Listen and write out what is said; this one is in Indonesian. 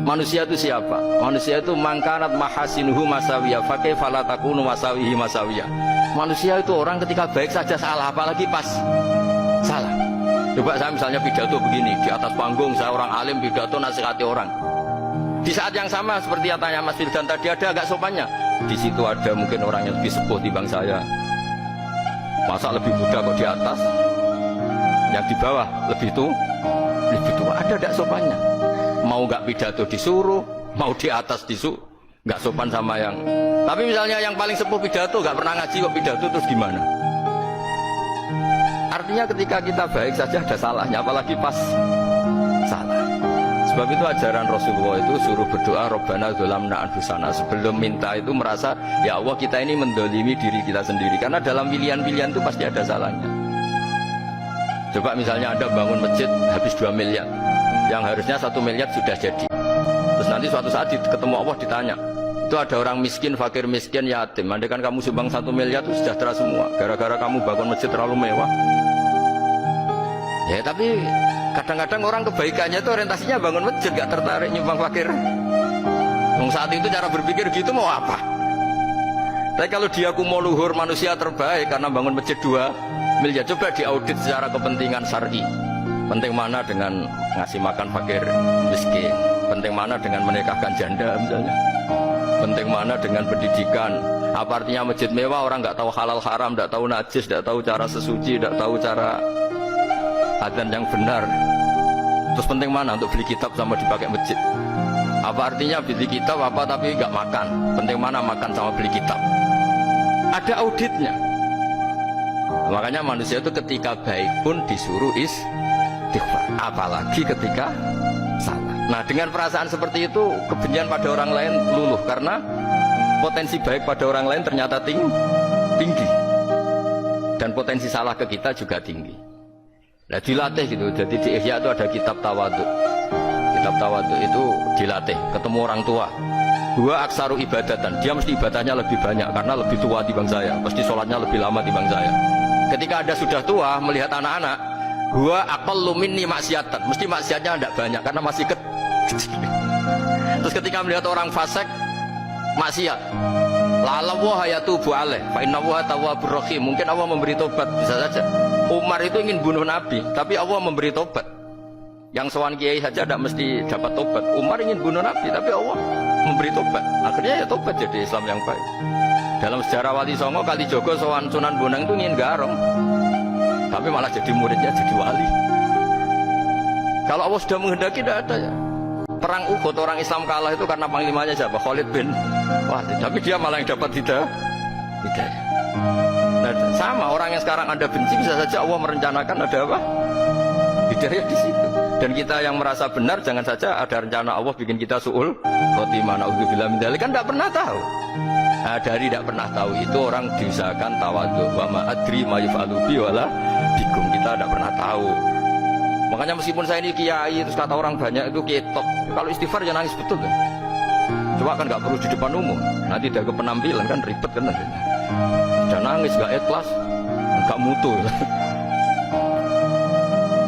Manusia itu siapa? Manusia itu mangkanat mahasinuhu masawiyah fakih falatakunu masawihi masawiyah. Manusia itu orang ketika baik saja salah, apalagi pas salah. Coba saya misalnya pidato begini, di atas panggung saya orang alim pidato nasihati orang. Di saat yang sama seperti yang tanya Mas Firdan tadi, ada agak sopannya. Di situ ada mungkin orang yang lebih sepuh timbang saya. Masa lebih muda kok di atas? Yang di bawah lebih tua, ada agak sopannya. Mau nggak pidato disuruh, mau di atas disuruh, nggak sopan sama yang. Tapi misalnya yang paling sepuh pidato nggak pernah ngaji kok pidato, terus gimana? Artinya ketika kita baik saja ada salahnya, apalagi pas salah. Sebab itu ajaran Rasulullah itu suruh berdoa Rabbana dzolamna anfusana. Sebelum minta itu merasa ya Allah kita ini mendolimi diri kita sendiri, karena dalam pilihan-pilihan itu pasti ada salahnya. Coba misalnya Anda bangun masjid habis 2 miliar, yang harusnya 1 miliar sudah jadi. Terus nanti suatu saat ketemu Allah ditanya, itu ada orang miskin, fakir miskin, yatim. Andai kan kamu sumbang 1 miliar itu sejahtera semua. Gara-gara kamu bangun masjid terlalu mewah. Ya tapi kadang-kadang orang kebaikannya itu orientasinya bangun masjid, gak tertarik nyumbang fakir. Saat itu cara berpikir gitu mau apa? Tapi kalau dia mau luhur manusia terbaik karena bangun masjid 2 miliar, coba diaudit secara kepentingan syar'i. Penting mana dengan ngasih makan fakir miskin? Penting mana dengan menikahkan janda misalnya? Penting mana dengan pendidikan? Apa artinya masjid mewah orang nggak tahu halal haram, nggak tahu najis, nggak tahu cara sesuci, nggak tahu cara adzan yang benar? Terus penting mana untuk beli kitab sama dipakai masjid? Apa artinya beli kitab apa tapi nggak makan? Penting mana makan sama beli kitab? Ada auditnya. Makanya manusia itu ketika baik pun disuruh istighfar, apalagi ketika salah. Nah dengan perasaan seperti itu kebencian pada orang lain luluh, karena potensi baik pada orang lain ternyata tinggi, dan potensi salah ke kita juga tinggi. Nah dilatih gitu. Jadi di Ihya itu ada kitab tawadhu. Kitab tawadhu itu dilatih ketemu orang tua. Gua aksaru ibadatan, dia mesti ibadahnya lebih banyak karena lebih tua timbang saya, pasti sholatnya lebih lama timbang saya. Ketika Anda sudah tua melihat anak-anak, gua aqallu minni maksiatan, mesti maksiatnya tidak banyak karena masih kecil. Terus ketika melihat orang fasik maksiat, la'allahu yatubu alaih fa innahu tawwabur rahim, mungkin Allah memberi tobat. Bisa saja Umar itu ingin bunuh Nabi, tapi Allah memberi tobat. Yang sowan kiai saja tidak mesti dapat tobat. Umar ingin bunuh Nabi, tapi Allah memberi tobat. Akhirnya ya tobat jadi Islam yang baik. Dalam sejarah Wali Songo, Kalijogo sowan Sunan Bonang itu ingin garong, tapi malah jadi muridnya jadi wali. Kalau Allah sudah menghendaki tidak ada ya. Perang Uhud orang Islam kalah itu karena panglimanya siapa? Khalid bin Walid. Tapi dia malah yang dapat hidayah. Nah, sama orang yang sekarang Anda benci, bisa saja Allah merencanakan ada apa? Hidayah di situ. Dan kita yang merasa benar, jangan saja ada rencana Allah bikin kita su'ul khotimah, na'udzubillah min dzalik, kan tidak pernah tahu. Nah, dari tidak pernah tahu itu orang diusahakan tawadhu. Wa ma adri ma yuf'alu bi wala bikum, kita tidak pernah tahu. Makanya meskipun saya ini kiai, terus kata orang banyak itu ketok, kalau istighfar jangan nangis betul kan? Coba kan nggak perlu di depan umum, nanti ada penampilan kan ribet kan nanti. Jangan nangis, nggak ikhlas, nggak mutu.